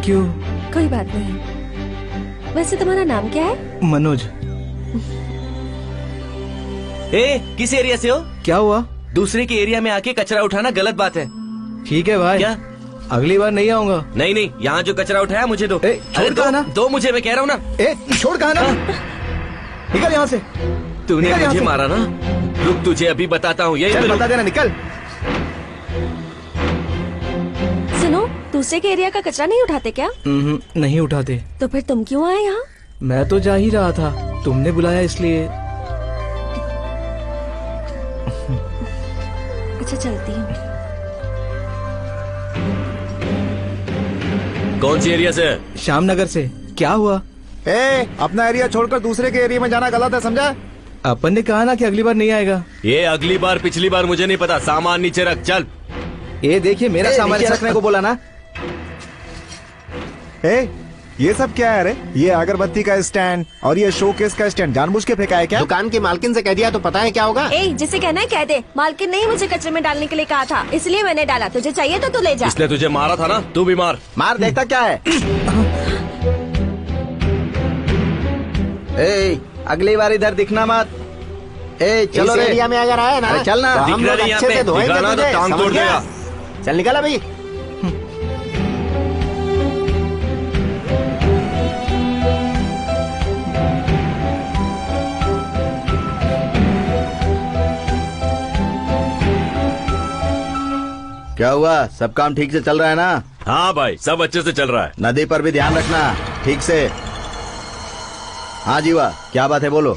Thank you. कोई बात नहीं। वैसे तुम्हारा नाम क्या है? मनोज। किस एरिया से हो? क्या हुआ? दूसरे के एरिया में आके कचरा उठाना गलत बात है। ठीक है भाई। क्या? अगली बार नहीं आऊंगा। नहीं, यहाँ जो कचरा उठाया मुझे दो। छोड़ कहा ना? दो मुझे, मैं कह रहा हूँ ना। छोड़ कहा ना? निकल यहाँ से। तूने मुझे मारा ना? रुक, तुझे अभी बताता हूँ। यही बता देना। निकल। सुनो, दूसरे के एरिया का कचरा नहीं उठाते क्या? नहीं उठाते। तो फिर तुम क्यों आए यहाँ? मैं तो जा ही रहा था, तुमने बुलाया इसलिए। अच्छा, चलती हूँ। कौन सी एरिया से? श्यामनगर से। क्या हुआ? अपना एरिया छोड़कर दूसरे के एरिया में जाना गलत है, समझा? अपन ने कहा ना कि अगली बार नहीं आएगा। ये अगली बार पिछली बार मुझे नहीं पता। सामान नीचे रख, चल। ये देखिए, मेरा सामान रखने को बोला ना। ये सब क्या है रे? ये अगरबत्ती का स्टैंड और ये शोकेस का स्टैंड जानबूझ के फेंका है क्या? दुकान की मालकिन से कह दिया तो पता है क्या होगा? जिसे कहना है कह दे। मालकिन ने मुझे कचरे में डालने के लिए कहा था, इसलिए मैंने डाला। तुझे चाहिए तो तू ले जा। इसने तुझे मारा था ना, तू भी मार। मार, देखता क्या है। अगली बार इधर दिखना मत। चलो रे। एरिया में अगर आया ना, चलना। तो हम लोग अच्छे से धोएंगे तुझे, टांग तोड़ देगा। चल निकल अभी। क्या हुआ? सब काम ठीक से चल रहा है ना? हाँ भाई, सब अच्छे से चल रहा है। नदी पर भी ध्यान रखना ठीक से। हाँ जीवा, क्या बात है बोलो।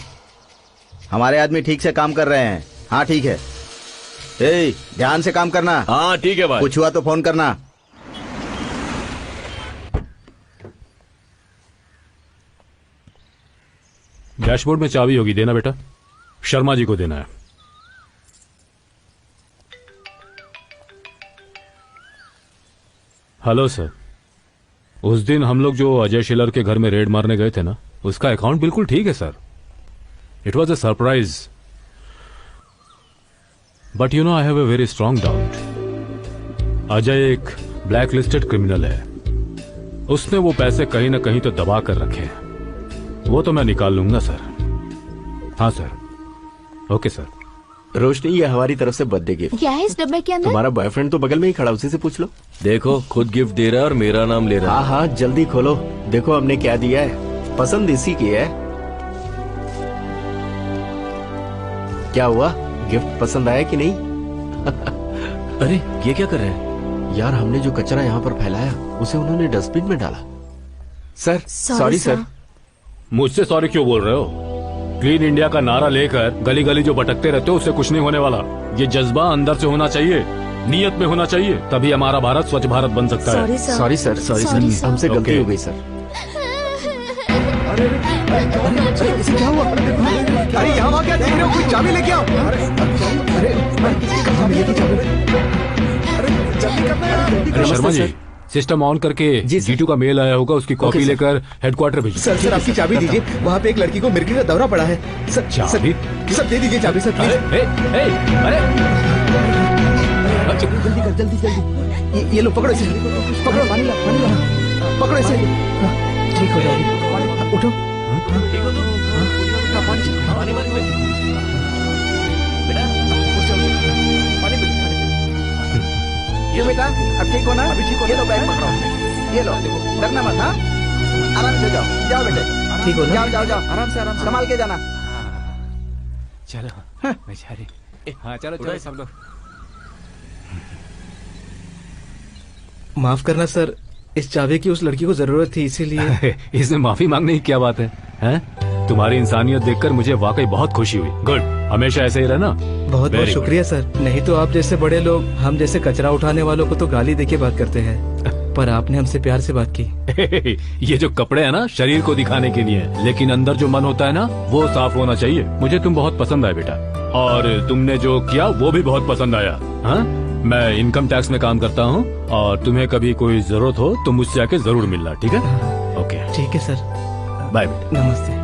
हमारे आदमी ठीक से काम कर रहे हैं। हाँ ठीक है। ध्यान से काम करना। हाँ ठीक है भाई। कुछ हुआ तो फोन करना। डैशबोर्ड में चाबी होगी, देना बेटा। शर्मा जी को देना है। हेलो सर, उस दिन हम लोग जो अजय शिलर के घर में रेड मारने गए थे ना, उसका अकाउंट बिल्कुल ठीक है sir. It was a surprise, but you know I have a very strong doubt. Ajay एक ब्लैक लिस्टेड क्रिमिनल है। उसने वो पैसे कहीं ना कहीं तो दबा कर रखे हैं। वो तो मैं निकाल लूंगा सर। हाँ सर। Okay sir. रोशनी, ये हमारी तरफ से बर्थडे गिफ्ट। क्या है इस डब्बे के अंदर? तुम्हारा बॉयफ्रेंड तो बगल में ही खड़ा, उसी से पूछ लो। देखो, खुद गिफ्ट दे रहा है और मेरा नाम ले रहा है। हाँ, जल्दी खोलो। देखो हमने क्या दिया है। पसंद इसी की है। क्या हुआ, गिफ्ट पसंद आया कि नहीं? अरे ये क्या कर रहे हैं यार? हमने जो कचरा यहाँ पर फैलाया उसे उन्होंने डस्टबिन में डाला। Sir sorry sir. मुझसे सॉरी क्यों बोल रहे हो? क्लीन इंडिया का नारा लेकर गली गली जो भटकते रहते हो, उससे कुछ नहीं होने वाला। ये जज्बा अंदर से होना चाहिए, नियत में होना चाहिए, तभी हमारा भारत स्वच्छ भारत बन सकता है। सॉरी सर, हमसे गलती हो गई सर। इसे क्या हुआ? अरे यहाँ क्या देख रहे हो? कोई चाबी लेके आओ। अरे शर्मा जी, सिस्टम ऑन करके जीटू का मेल आया होगा, उसकी कॉपी लेकर हेडक्वार्टर भेजिए। सर आपकी चाबी दीजिए। वहाँ पे एक लड़की को मिर्गी का दौरा पड़ा है। चाबी? सर दे दीजिए चाबी सर, प्लीज। अरे जल्दी कर, जल्दी। ये लो, पकड़ो इसे। पकड़ो, पानी ला। पकड़ो इसे। ठीक हो जाओगे। उठो। ठीक हो तो? पानी ये बेटा, अब ठीक हो ना? अभी ठीक हो। ये लो बैग पकड़ो। ये लो, डरना मत। हाँ, आराम से जाओ बेटे। ठीक हो ना? जाओ, आराम से संभाल के जाना। चलो बेचारी। हाँ चलो सब लोग। माफ करना सर, इस चाबी की उस लड़की को जरूरत थी, इसीलिए। इसमें माफी मांगने की क्या बात है? तुम्हारी इंसानियत देखकर मुझे वाकई बहुत खुशी हुई। गुड, हमेशा ऐसे ही रहना। बहुत बहुत शुक्रिया सर। नहीं तो आप जैसे बड़े लोग हम जैसे कचरा उठाने वालों को तो गाली देके बात करते हैं, पर आपने हमसे प्यार से बात की। ये जो कपड़े हैं ना, शरीर को दिखाने के लिए, लेकिन अंदर जो मन होता है ना, वो साफ होना चाहिए। मुझे तुम बहुत पसंद आए बेटा, और तुमने जो किया वो भी बहुत पसंद आया। हाँ, मैं इनकम टैक्स में काम करता हूँ, और तुम्हें कभी कोई जरूरत हो तो मुझसे आके जरूर मिलना, ठीक है? ओके ठीक है सर। बाय बेटा। नमस्ते।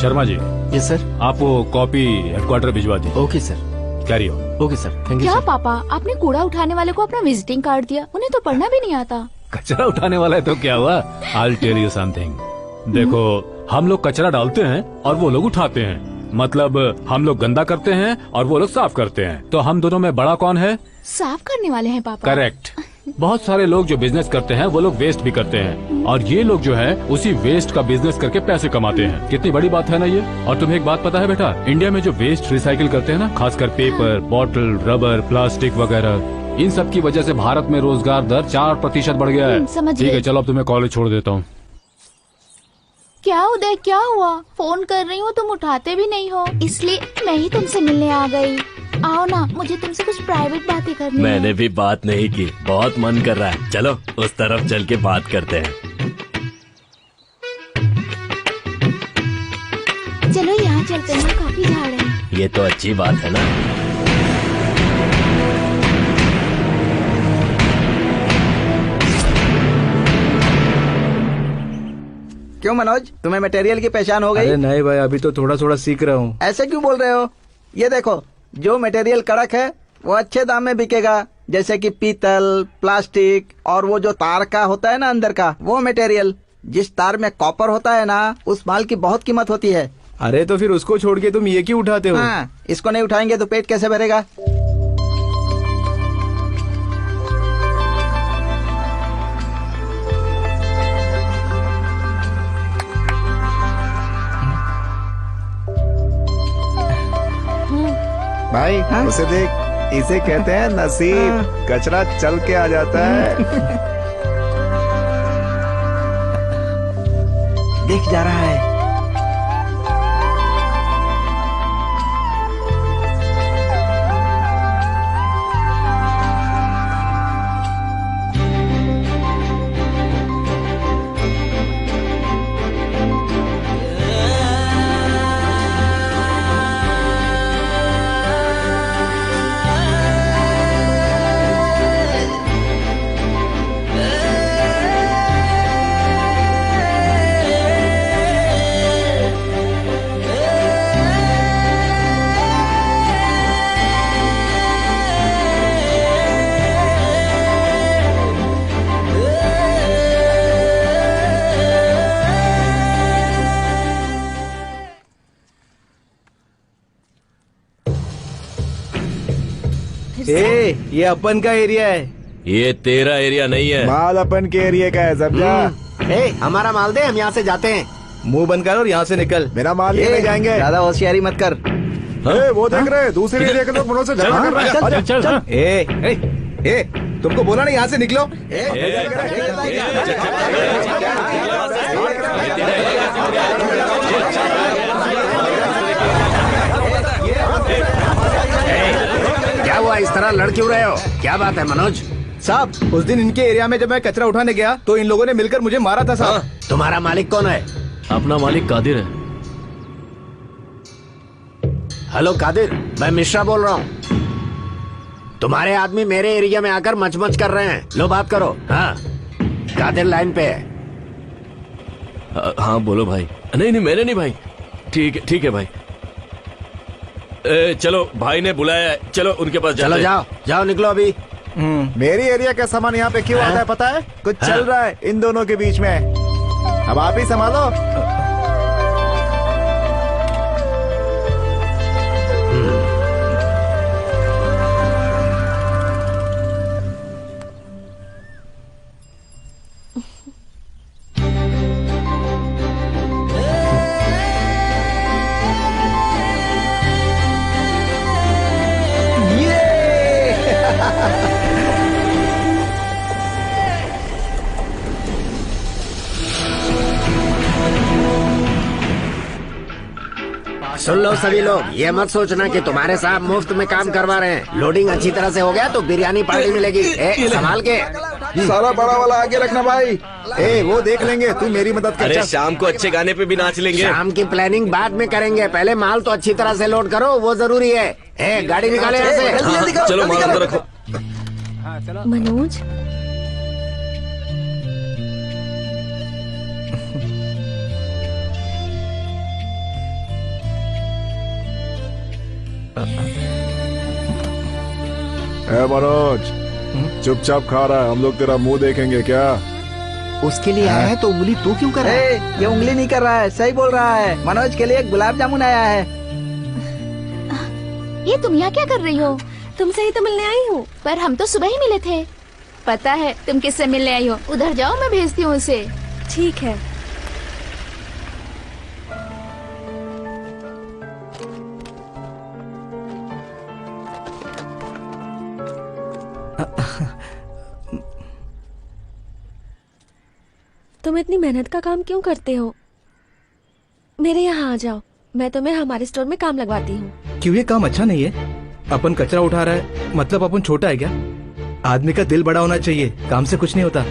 शर्मा जी। Yes sir. आप वो कॉपी हेडक्वार्टर भिजवा दी। Okay sir. Carry on. Okay sir, thank you क्या सर। पापा, आपने कूड़ा उठाने वाले को अपना विजिटिंग कार्ड दिया? उन्हें तो पढ़ना भी नहीं आता। कचरा उठाने वाला है तो क्या हुआ? I'll tell you something. देखो, हम लोग कचरा डालते हैं और वो लोग उठाते हैं। मतलब हम लोग गंदा करते हैं और वो लोग साफ करते हैं। तो हम दोनों में बड़ा कौन है? साफ करने वाले हैं पापा। करेक्ट। बहुत सारे लोग जो बिजनेस करते हैं वो लोग वेस्ट भी करते हैं, और ये लोग जो है उसी वेस्ट का बिजनेस करके पैसे कमाते हैं। कितनी बड़ी बात है ना ये। और तुम्हें एक बात पता है बेटा, इंडिया में जो वेस्ट रिसाइकिल करते हैं ना, खासकर पेपर, बॉटल, रबर, प्लास्टिक वगैरह, इन सब की वजह से भारत में रोजगार दर 4% बढ़ गया है। समझ ठीक है, गए। चलो अब तुम्हें कॉलेज छोड़ देता हूँ। क्या उदय, क्या हुआ? फोन कर रही हूँ, तुम उठाते भी नहीं हो, इसलिए मैं ही तुमसे मिलने आ गई। आओ ना, मुझे तुमसे कुछ प्राइवेट बातें करनी मैंने है। भी बात नहीं की, बहुत मन कर रहा है। चलो उस तरफ चल के बात करते हैं। चलो यहाँ चलते हैं, काफी झाड़ है। ये तो अच्छी बात है ना। क्यों मनोज, तुम्हें मटेरियल की पहचान हो गई? अरे नहीं भाई, अभी तो थोड़ा थोड़ा सीख रहा हूँ। ऐसे क्यों बोल रहे हो? ये देखो, जो मटेरियल कड़क है वो अच्छे दाम में बिकेगा, जैसे कि पीतल, प्लास्टिक, और वो जो तार का होता है ना अंदर का, वो मटेरियल। जिस तार में कॉपर होता है ना, उस माल की बहुत कीमत होती है। अरे तो फिर उसको छोड़ के तुम ये क्यों उठाते हो? हाँ, इसको नहीं उठाएंगे तो पेट कैसे भरेगा? भाई हाँ? उसे देख, इसे कहते हैं नसीब। कचरा चल के आ जाता है। देख जा रहा है। ए, ये अपन का एरिया है। ये तेरा एरिया नहीं है। माल अपन के एरिया का है, समझा? ए, हमारा माल दे, हम यहाँ से जाते हैं। मुंह बंद कर और यहाँ से निकल। मेरा माल लेने जाएंगे। ज्यादा होशियारी मत कर। ए, वो देख रहे, दूसरे एरिया के लोग मनोज से झगड़ा कर रहे हैं। आजा, चल। ए, तुमको बोला ना यहाँ से निकलो। क्या हुआ, इस तरह लड़ क्यों रहे हो? क्या बात है मनोज? साहब, उस दिन इनके एरिया में जब मैं कचरा उठाने गया तो इन लोगों ने मिलकर मुझे मारा था साहब। तुम्हारा मालिक कौन है? अपना मालिक कादिर है। हेलो कादिर, मैं मिश्रा बोल रहा हूँ। तुम्हारे आदमी मेरे एरिया में आकर मच कर रहे हैं। लो बात करो। हाँ, कादिर लाइन पे है। हाँ बोलो भाई। नहीं नहीं, मैंने नहीं भाई। ठीक है भाई। चलो, भाई ने बुलाया है, चलो उनके पास चलो जाओ जाओ, निकलो अभी। मेरी एरिया का सामान यहाँ पे क्यों आता है पता है? कुछ चल रहा है इन दोनों के बीच में। अब आप ही संभालो। सुन लो सभी लोग, ये मत सोचना कि तुम्हारे साहब मुफ्त में काम करवा रहे हैं। लोडिंग अच्छी तरह से हो गया तो बिरयानी पार्टी मिलेगी। संभाल के। सारा बड़ा वाला आगे रखना भाई। ए, वो देख लेंगे, तू मेरी मदद कर। अरे शाम को अच्छे गाने पे भी नाच लेंगे। शाम की प्लानिंग बाद में करेंगे, पहले माल तो अच्छी तरह से लोड करो, वो जरूरी है। गाड़ी निकाले यहाँ से। चलो माल अंदर रखो। मनोज, ए मनोज, चुपचाप खा रहा है, हम लोग तेरा मुंह देखेंगे क्या? उसके लिए आया है तो उंगली तू क्यों कर रहा है? ये उंगली नहीं कर रहा है, सही बोल रहा है। मनोज के लिए एक गुलाब जामुन आया है। ये तुम यहाँ क्या कर रही हो? तुमसे ही तो मिलने आई हूँ। पर हम तो सुबह ही मिले थे। पता है तुम किससे मिलने आई हो? उधर जाओ, मैं भेजती हूँ उसे। ठीक है। तुम इतनी मेहनत का काम क्यों करते हो? मेरे यहाँ आ जाओ, मैं तुम्हें हमारे स्टोर में काम लगवाती हूँ। क्यों ये काम अच्छा नहीं है? अपन कचरा उठा रहा है, मतलब अपन छोटा है क्या? आदमी का दिल बड़ा होना चाहिए, काम से कुछ नहीं होता।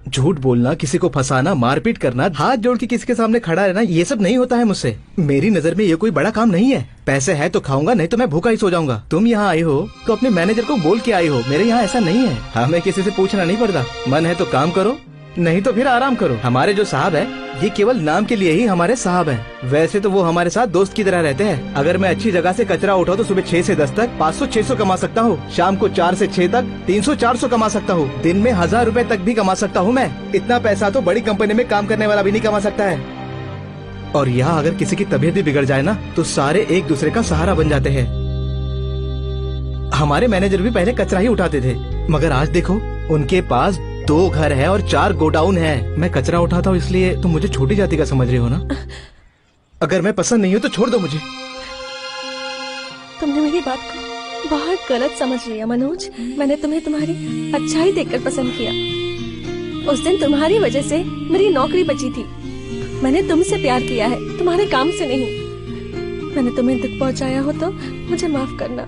झूठ बोलना, किसी को फंसाना, मारपीट करना, हाथ जोड़ के किसी के सामने खड़ा रहना, ये सब नहीं होता है मुझसे। मेरी नजर में ये कोई बड़ा काम नहीं है। पैसे है तो खाऊंगा, नहीं तो मैं भूखा ही सो जाऊंगा। तुम यहाँ आई हो तो अपने मैनेजर को बोल के आई हो। मेरे यहाँ ऐसा नहीं है, हमें किसी से पूछना नहीं पड़ता। मन है तो काम करो, नहीं तो फिर आराम करो। हमारे जो साहब है, ये केवल नाम के लिए ही हमारे साहब हैं। वैसे तो वो हमारे साथ दोस्त की तरह रहते हैं। अगर मैं अच्छी जगह से कचरा उठाऊं तो सुबह 6 से 10 तक 500-600 कमा सकता हूँ। शाम को 4 से 6 तक 300-400 कमा सकता हूँ। दिन में 1000 रुपए तक भी कमा सकता हूँ मैं। इतना पैसा तो बड़ी कंपनी में काम करने वाला भी नहीं कमा सकता है। और यहाँ अगर किसी की तबीयत भी बिगड़ जाए ना, तो सारे एक दूसरे का सहारा बन जाते हैं। हमारे मैनेजर भी पहले कचरा ही उठाते थे, मगर आज देखो उनके पास 2 घर है और 4 गोडाउन है। मैं कचरा उठाता हूँ इसलिए तुम मुझे छोटी जाति का समझ रही हो ना? अगर मैं पसंद नहीं हूँ तो छोड़ दो मुझे। तुमने मेरी बात को बहुत गलत समझ लिया मनोज। मैंने तुम्हें तुम्हारी अच्छाई देखकर पसंद किया। उस दिन तुम्हारी वजह से मेरी नौकरी बची थी। मैंने तुमसे प्यार किया है, तुम्हारे काम से नहीं। मैंने तुम्हें दुख पहुंचाया हो तो मुझे माफ करना।